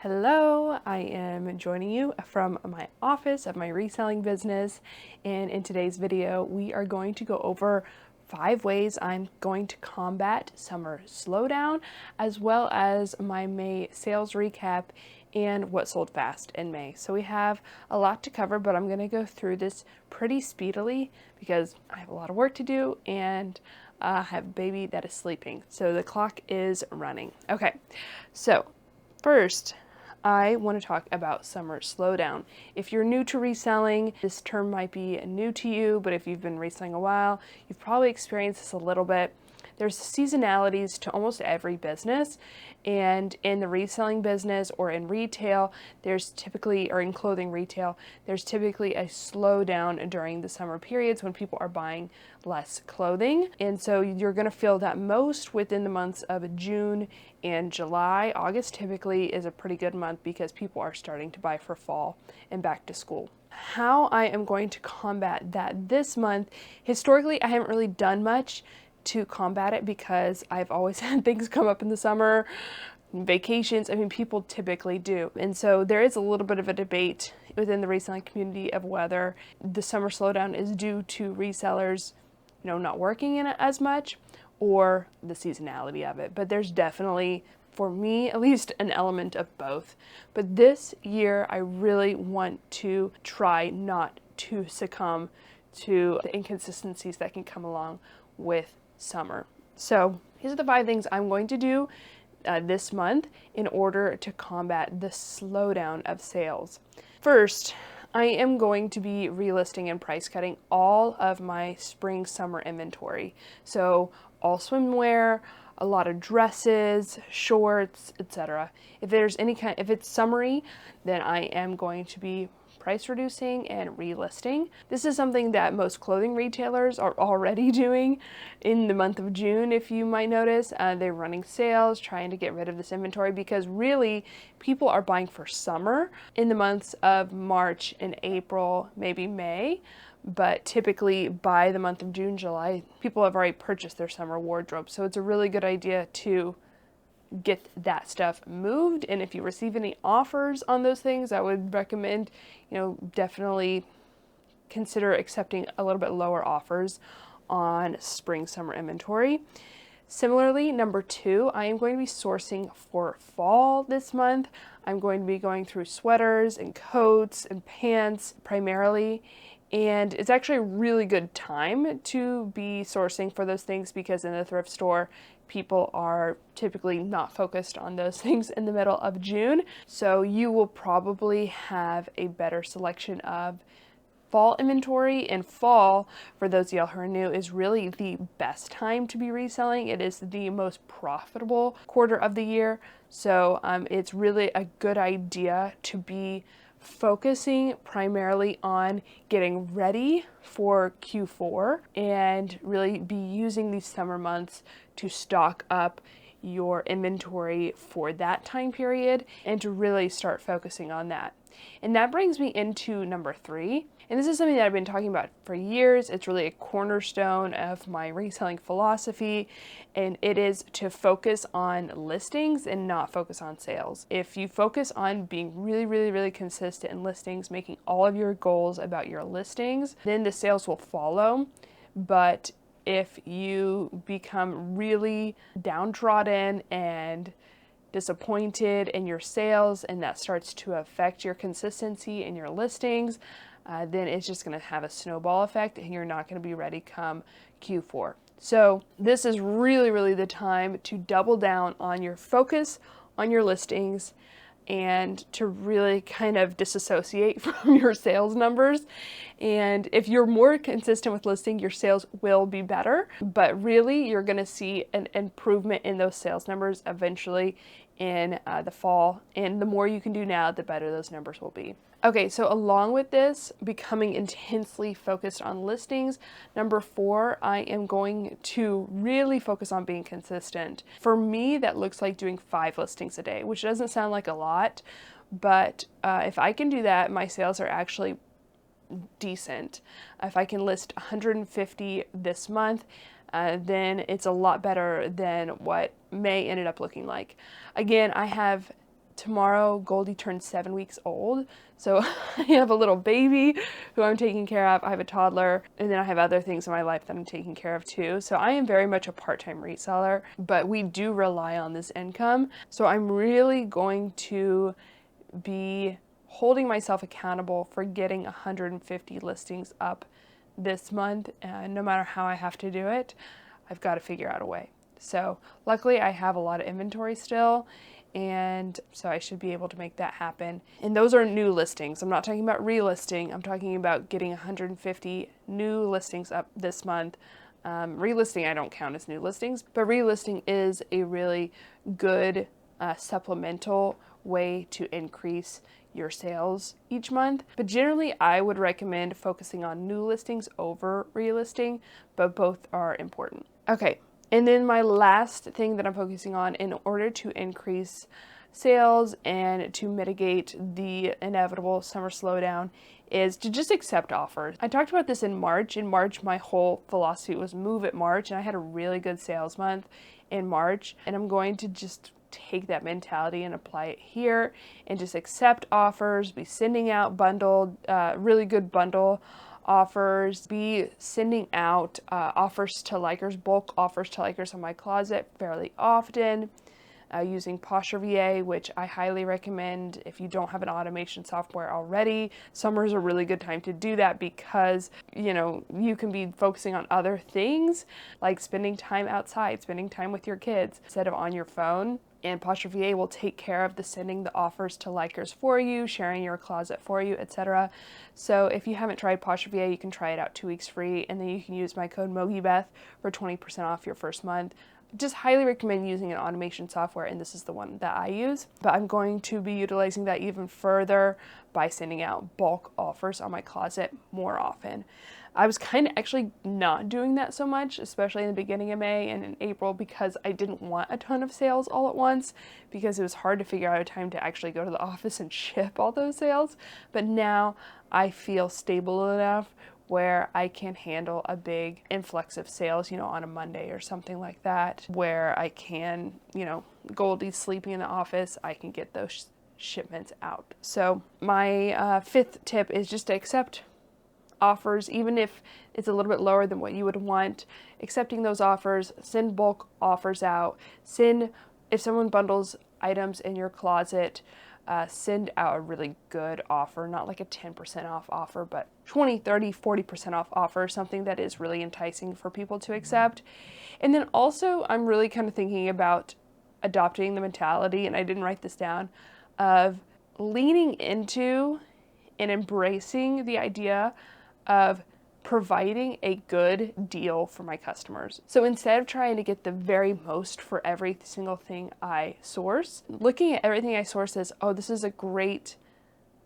Hello, I am joining you from my office of my reselling business, and in today's video we are going to go over 5 ways I'm going to combat summer slowdown, as well as my May sales recap and what sold fast in May. So we have a lot to cover, but I'm going to go through this pretty speedily because I have a lot of work to do and I have a baby that is sleeping, so the clock is running. Okay, so first, I want to talk about summer slowdown. If you're new to reselling, this term might be new to you, but if you've been reselling a while, you've probably experienced this a little bit. There's seasonalities to almost every business, and in the reselling business or in retail, there's typically, or in clothing retail, there's typically a slowdown during the summer periods when people are buying less clothing. And so you're going to feel that most within the months of June and July. August typically is a pretty good month because people are starting to buy for fall and back to school. How I am going to combat that this month, historically I haven't really done much to combat it because I've always had things come up in the summer, vacations. I mean, people typically do. And so there is a little bit of a debate within the reselling community of whether the summer slowdown is due to resellers, not working in it as much, or the seasonality of it. But there's definitely, for me at least, an element of both. But this year I really want to try not to succumb to the inconsistencies that can come along with summer. So these are the 5 things I'm going to do this month in order to combat the slowdown of sales. First, I am going to be relisting and price cutting all of my spring summer inventory. So all swimwear, a lot of dresses, shorts, etc. If it's summery, then I am going to be price reducing and relisting. This is something that most clothing retailers are already doing in the month of June. If you might notice, they're running sales, trying to get rid of this inventory because really people are buying for summer in the months of March and April, maybe May. But typically by the month of June, July, people have already purchased their summer wardrobe. So it's a really good idea to get that stuff moved. And if you receive any offers on those things, I would recommend, definitely consider accepting a little bit lower offers on spring summer inventory. Similarly, number 2, I am going to be sourcing for fall this month. I'm going to be going through sweaters and coats and pants primarily. And it's actually a really good time to be sourcing for those things because in the thrift store, people are typically not focused on those things in the middle of June. So you will probably have a better selection of fall inventory, and fall, for those of y'all who are new, is really the best time to be reselling. It is the most profitable quarter of the year. So it's really a good idea to be focusing primarily on getting ready for Q4 and really be using these summer months to stock up your inventory for that time period and to really start focusing on that. And that brings me into number 3. And this is something that I've been talking about for years. It's really a cornerstone of my reselling philosophy, and it is to focus on listings and not focus on sales. If you focus on being really, really, really consistent in listings, making all of your goals about your listings, then the sales will follow. But if you become really downtrodden and disappointed in your sales, and that starts to affect your consistency in your listings, then it's just going to have a snowball effect and you're not going to be ready come Q4. So this is really, really the time to double down on your focus on your listings and to really kind of disassociate from your sales numbers. And if you're more consistent with listing, your sales will be better, but really you're going to see an improvement in those sales numbers eventually in the fall. And the more you can do now, the better those numbers will be. Okay, so along with this, becoming intensely focused on listings, number 4, I am going to really focus on being consistent. For me, that looks like doing 5 listings a day, which doesn't sound like a lot, but if I can do that, my sales are actually decent. If I can list 150 this month, then it's a lot better than what May ended up looking like. Again, I have tomorrow Goldie turns 7 weeks old. So I have a little baby who I'm taking care of. I have a toddler, and then I have other things in my life that I'm taking care of too. So I am very much a part-time reseller, but we do rely on this income. So I'm really going to be holding myself accountable for getting 150 listings up this month. And no matter how I have to do it, I've got to figure out a way. So luckily I have a lot of inventory still, and so I should be able to make that happen. And those are new listings. I'm not talking about relisting. I'm talking about getting 150 new listings up this month. Relisting I don't count as new listings, but relisting is a really good supplemental way to increase your sales each month. But generally I would recommend focusing on new listings over relisting, but both are important. Okay. And then my last thing that I'm focusing on in order to increase sales and to mitigate the inevitable summer slowdown is to just accept offers. I talked about this in March. In March, my whole philosophy was move at March, and I had a really good sales month in March, and I'm going to just take that mentality and apply it here and just accept offers, be sending out bundled, really good bundle offers, be sending out offers to likers, bulk offers to likers on my closet fairly often, using Poshmark, which I highly recommend if you don't have an automation software already. Summer is a really good time to do that because, you know, you can be focusing on other things like spending time outside, spending time with your kids instead of on your phone. And Poshmark will take care of the sending the offers to likers for you, sharing your closet for you, etc. So if you haven't tried Poshmark, you can try it out 2 weeks free, and then you can use my code MOGIBETH for 20% off your first month. Just highly recommend using an automation software, and this is the one that I use. But I'm going to be utilizing that even further by sending out bulk offers on my closet more often. I was kind of actually not doing that so much, especially in the beginning of May and in April, because I didn't want a ton of sales all at once, because it was hard to figure out a time to actually go to the office and ship all those sales. But now I feel stable enough where I can handle a big influx of sales, you know, on a Monday or something like that, where I can, you know, Goldie's sleeping in the office, I can get those shipments out. So my fifth tip is just to accept offers, even if it's a little bit lower than what you would want. Accepting those offers, send bulk offers out, if someone bundles items in your closet, send out a really good offer, not like a 10% off offer, but 20, 30, 40% off offer, something that is really enticing for people to accept. And then also I'm really kind of thinking about adopting the mentality, and I didn't write this down, of leaning into and embracing the idea of providing a good deal for my customers. So instead of trying to get the very most for every single thing I source, looking at everything I source as, oh, this is a great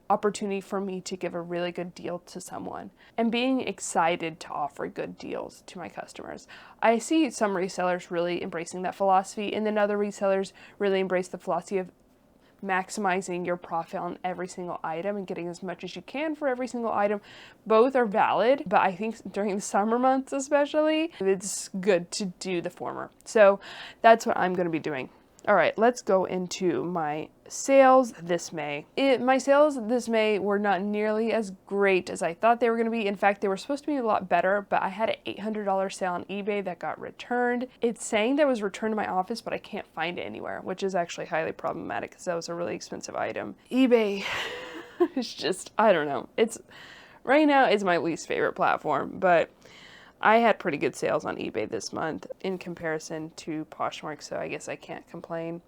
opportunity for me to give a really good deal to someone, and being excited to offer good deals to my customers. I see some resellers really embracing that philosophy, and then other resellers really embrace the philosophy of maximizing your profit on every single item and getting as much as you can for every single item. Both are valid, but I think during the summer months especially, it's good to do the former. So that's what I'm going to be doing. All right, let's go into my sales this May. My sales this May were not nearly as great as I thought they were going to be. In fact, they were supposed to be a lot better, but I had an $800 sale on eBay that got returned. It's saying that it was returned to my office, but I can't find it anywhere, which is actually highly problematic because that was a really expensive item. eBay is just, I don't know. Right now it's my least favorite platform, but I had pretty good sales on eBay this month in comparison to Poshmark, so I guess I can't complain.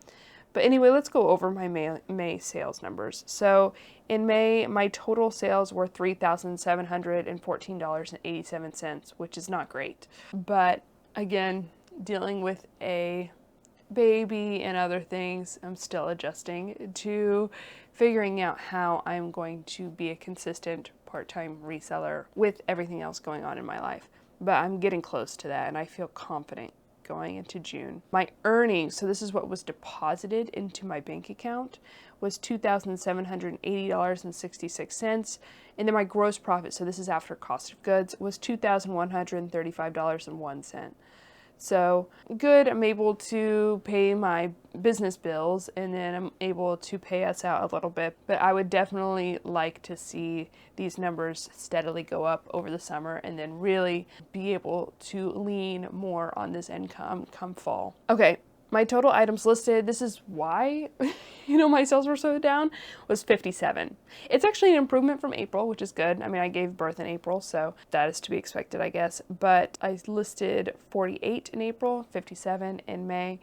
But anyway, let's go over my May sales numbers. So in May, my total sales were $3,714.87, which is not great. But again, dealing with a baby and other things, I'm still adjusting to figuring out how I'm going to be a consistent part-time reseller with everything else going on in my life. But I'm getting close to that, and I feel confident going into June. My earnings, so this is what was deposited into my bank account, was $2,780.66. And then my gross profit, so this is after cost of goods, was $2,135.01. So good, I'm able to pay my business bills, and then I'm able to pay us out a little bit. But I would definitely like to see these numbers steadily go up over the summer and then really be able to lean more on this income come fall. Okay, my total items listed, this is why, my sales were so down, was 57. It's actually an improvement from April, which is good. I mean, I gave birth in April, so that is to be expected, I guess. But I listed 48 in April, 57 in May.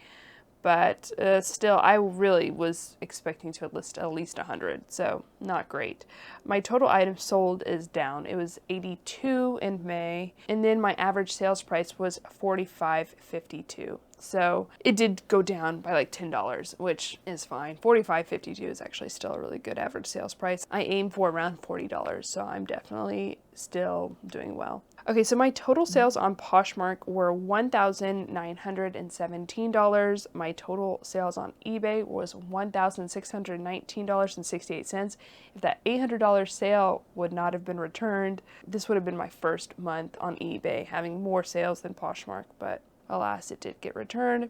But still, I really was expecting to list at least 100, so not great. My total items sold is down. It was 82 in May, and then my average sales price was $45.52. So it did go down by like $10, which is fine. $45.52 is actually still a really good average sales price. I aim for around $40, so I'm definitely still doing well. Okay, so my total sales on Poshmark were $1,917. My total sales on eBay was $1,619.68. If that $800 sale would not have been returned, this would have been my first month on eBay, having more sales than Poshmark, but alas, it did get returned.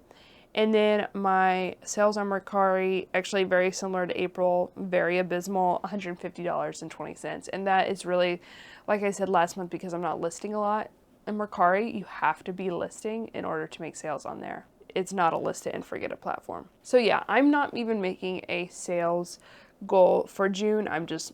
And then my sales on Mercari, actually very similar to April, very abysmal, $150.20. And that is really, like I said last month, because I'm not listing a lot in Mercari, you have to be listing in order to make sales on there. It's not a list it and forget it platform. So yeah, I'm not even making a sales goal for June. I'm just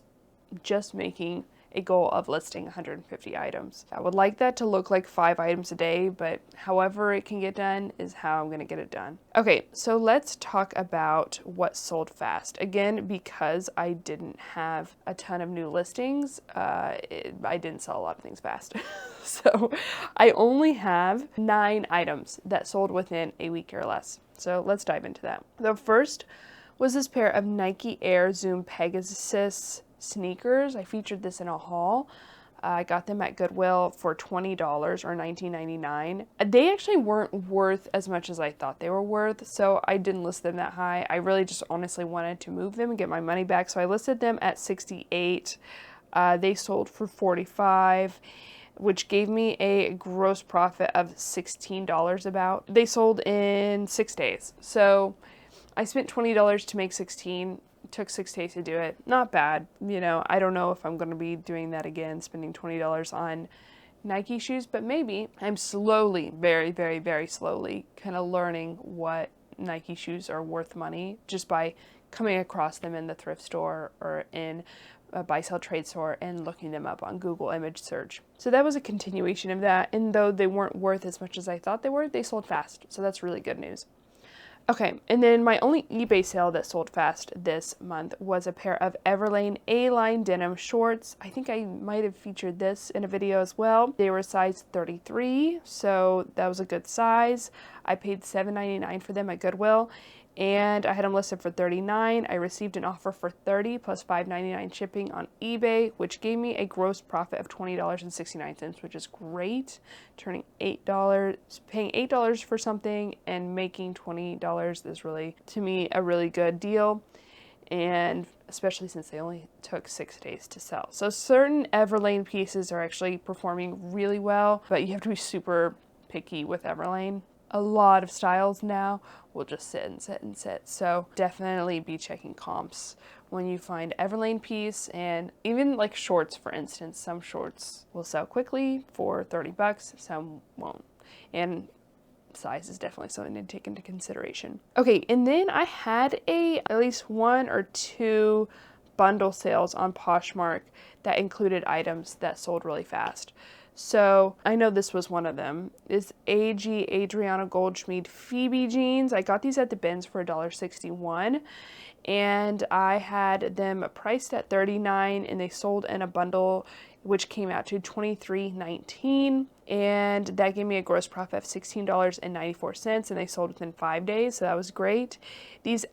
making a goal of listing 150 items. I would like that to look like 5 items a day, but however it can get done is how I'm going to get it done. Okay, so let's talk about what sold fast. Again, because I didn't have a ton of new listings, I didn't sell a lot of things fast. So I only have 9 items that sold within a week or less. So let's dive into that. The first was this pair of Nike Air Zoom Pegasus sneakers. I featured this in a haul. I got them at Goodwill for $20 or $19.99. They actually weren't worth as much as I thought they were worth, so I didn't list them that high. I really just honestly wanted to move them and get my money back, so I listed them at $68. They sold for $45, which gave me a gross profit of $16 about. They sold in 6 days, so I spent $20 to make 16. Took 6 days to do it. Not bad. I don't know if I'm going to be doing that again, spending $20 on Nike shoes, but maybe. I'm slowly, very, very, very slowly kind of learning what Nike shoes are worth money just by coming across them in the thrift store or in a buy-sell trade store and looking them up on Google image search. So that was a continuation of that, and though they weren't worth as much as I thought they were, they sold fast, so that's really good news. Okay, and then my only eBay sale that sold fast this month was a pair of Everlane A-line denim shorts. I think I might have featured this in a video as well. They were size 33, so that was a good size. I paid $7.99 for them at Goodwill, and I had them listed for $39. I received an offer for $30 plus $5.99 shipping on eBay, which gave me a gross profit of $20.69, which is great. Turning $8, paying $8 for something and making $20 is really, to me, a really good deal. And especially since they only took 6 days to sell. So certain Everlane pieces are actually performing really well, but you have to be super picky with Everlane. A lot of styles now will just sit and sit and sit. So definitely be checking comps when you find Everlane piece, and even like shorts, for instance. Some shorts will sell quickly for $30, some won't. And size is definitely something to take into consideration. Okay, and then I had at least 1 or 2 bundle sales on Poshmark that included items that sold really fast. So I know this was one of them. It's AG Adriana Goldschmied Phoebe jeans. I got these at the bins for $1.61, and I had them priced at $39, and they sold in a bundle which came out to $23.19, and that gave me a gross profit of $16.94, and they sold within 5 days, so that was great. These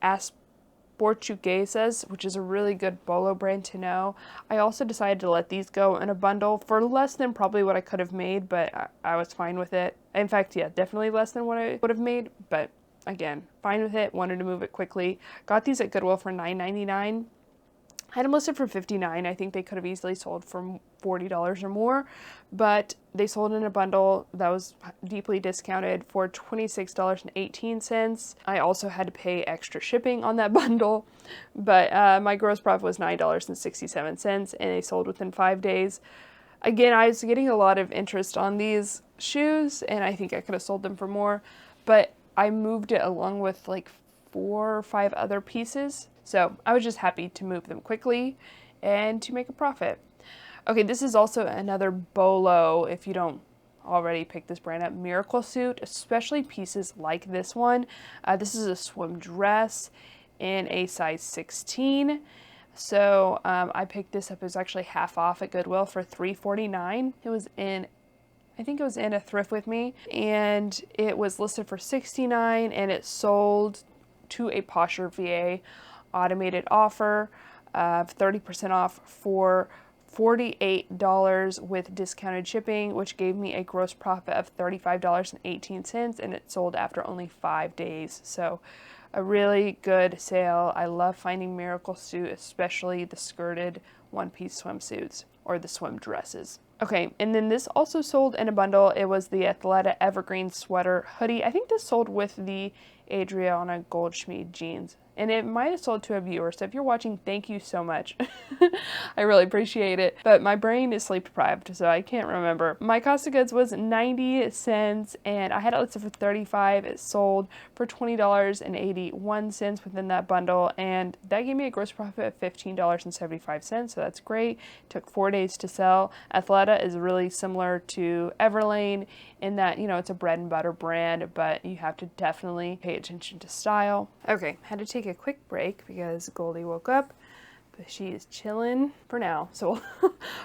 Portuguesas, which is a really good bolo brand to know. I also decided to let these go in a bundle for less than probably what I could have made, but I was fine with it. In fact, yeah, definitely less than what I would have made, but again, fine with it, wanted to move it quickly. Got these at Goodwill for $9.99. I had them listed for $59. I think they could have easily sold for $40 or more, but they sold in a bundle that was deeply discounted for $26.18. I also had to pay extra shipping on that bundle, but my gross profit was $9.67, and they sold within 5 days. Again, I was getting a lot of interest on these shoes, and I think I could have sold them for more, but I moved it along with like 4 or 5 other pieces, so I was just happy to move them quickly and to make a profit. Okay, this is also another Bolo, if you don't already pick this brand up, miracle suit, especially pieces like this one. This is a swim dress in a size 16. So I picked this up. It was actually half off at Goodwill for $3.49. It was in, I think it was in a thrift with me, and it was listed for $69, and it sold to a Poshmark VA automated offer of 30% off for $48 with discounted shipping, which gave me a gross profit of $35.18, and it sold after only 5 days. So a really good sale. I love finding miracle suit, especially the skirted one-piece swimsuits or the swim dresses. Okay, and then this also sold in a bundle. It was the Athleta Evergreen Sweater Hoodie. I think this sold with the Adriana Goldschmied jeans, and it might have sold to a viewer. So if you're watching, thank you so much. I really appreciate it. But my brain is sleep deprived, so I can't remember. My cost of goods was 90 cents, and I had it listed for $35. It sold for $20.81 within that bundle, and that gave me a gross profit of $15.75. So that's great. It took 4 days to sell. Athleta is really similar to Everlane in that, you know, it's a bread and butter brand, but you have to definitely pay attention to style. Okay, had to take a quick break because Goldie woke up, but she is chilling for now, so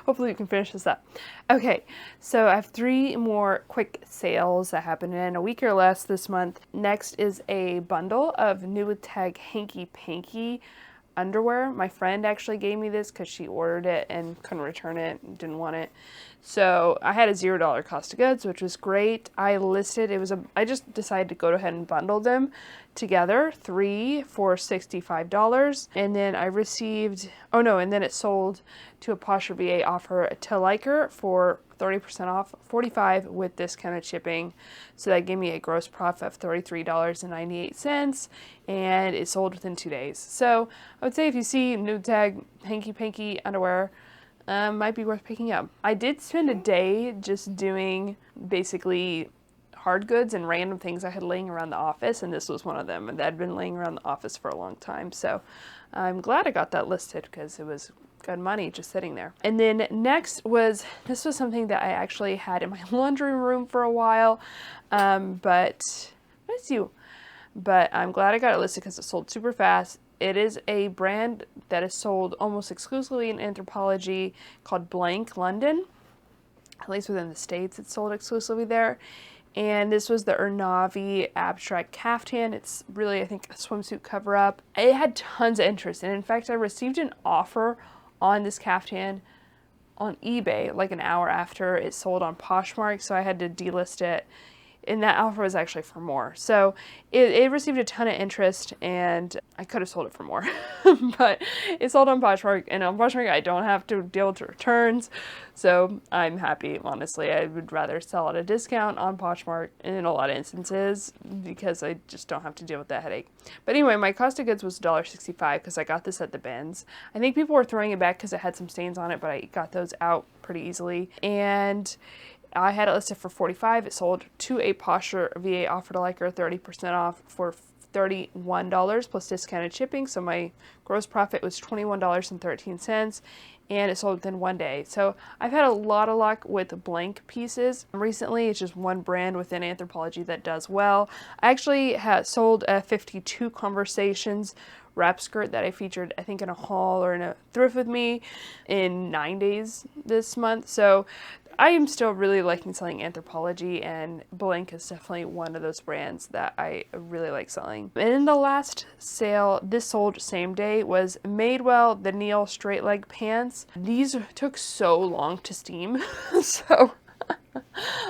hopefully we can finish this up. Okay, so I have 3 more quick sales that happened in a week or less this month. Next is a bundle of New Tag Hanky Panky underwear. My friend actually gave me this because she ordered it and couldn't return it and didn't want it. So I had a $0 cost of goods, which was great. I just decided to go ahead and bundle them together, 3 for $65. And then I received, and then it sold to a Poshmark VA offer to Liker for 30% off, $45 with discounted shipping. So that gave me a gross profit of $33.98, and it sold within 2 days. So I would say if you see New Tag Hanky Panky underwear, might be worth picking up. I did spend a day just doing basically hard goods and random things I had laying around the office, and this was one of them, and that had been laying around the office for a long time. So I'm glad I got that listed because it was good money just sitting there. And then next was, this was something that I actually had in my laundry room for a while, but I'm glad I got it listed because it sold super fast. It is a brand that is sold almost exclusively in Anthropologie called Blank London. At least within the States, it's sold exclusively there. And this was the Urnavi Abstract Caftan. It's really, I think, a swimsuit cover-up. It had tons of interest, and in fact, I received an offer on this caftan on eBay like an hour after it sold on Poshmark, so I had to delist it. And that offer was actually for more. So it received a ton of interest, and I could have sold it for more. But it sold on Poshmark, and on Poshmark I don't have to deal with returns. So I'm happy, honestly. I would rather sell at a discount on Poshmark in a lot of instances because I just don't have to deal with that headache. But anyway, my cost of goods was $1.65 because I got this at the bins. I think people were throwing it back because it had some stains on it, but I got those out pretty easily. And I had it listed for $45. It sold to a Poshmark VA offer to Liker, 30% off for $31 plus discounted shipping. So my gross profit was $21.13, and it sold within 1 day. So I've had a lot of luck with blank pieces recently. It's just one brand within Anthropologie that does well. I actually sold a 52 Conversations wrap skirt that I featured, I think, in a haul or in a thrift with me in 9 days this month. So I am still really liking selling Anthropologie, and Blank is definitely one of those brands that I really like selling. And then the last sale, this sold same day, was Madewell, the Neil straight leg pants. These took so long to steam, so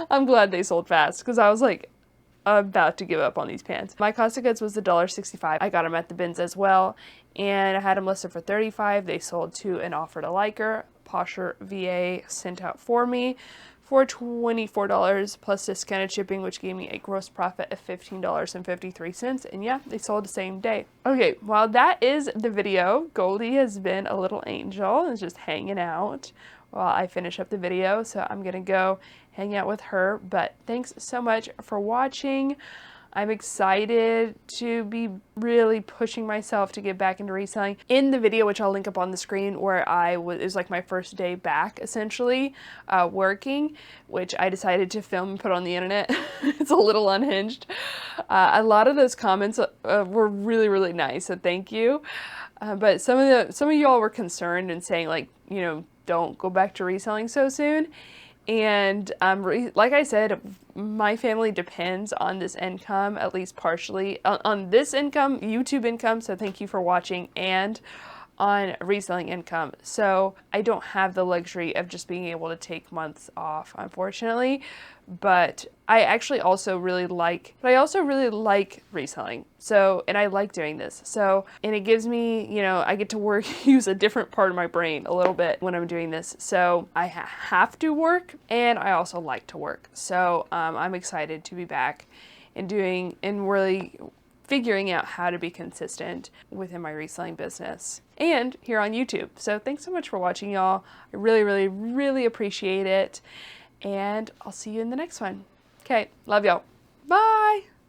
I'm glad they sold fast because I was like about to give up on these pants. My cost of goods was $1.65. I got them at the bins as well, and I had them listed for $35. They sold to an offer to Liker, Posher VA sent out for me for $24 plus discounted shipping, which gave me a gross profit of $15.53. And yeah, they sold the same day. Okay, well, that is the video. Goldie has been a little angel and is just hanging out while I finish up the video. So I'm gonna go hang out with her. But thanks so much for watching. I'm excited to be really pushing myself to get back into reselling. In the video, which I'll link up on the screen, where it was like my first day back, essentially, working, which I decided to film and put on the internet. It's a little unhinged. A lot of those comments were really, really nice, so thank you. But some of y'all were concerned and saying, like, you know, don't go back to reselling so soon. And like I said, my family depends on this income, at least partially, on this income, YouTube income, so thank you for watching, and on reselling income. So I don't have the luxury of just being able to take months off, unfortunately. But I also really like reselling. So, and I like doing this. So, and it gives me, you know, I get to use a different part of my brain a little bit when I'm doing this. So I have to work, and I also like to work. So I'm excited to be back and really figuring out how to be consistent within my reselling business and here on YouTube. So thanks so much for watching, y'all. I really, really, really appreciate it. And I'll see you in the next one. Okay, love y'all. Bye.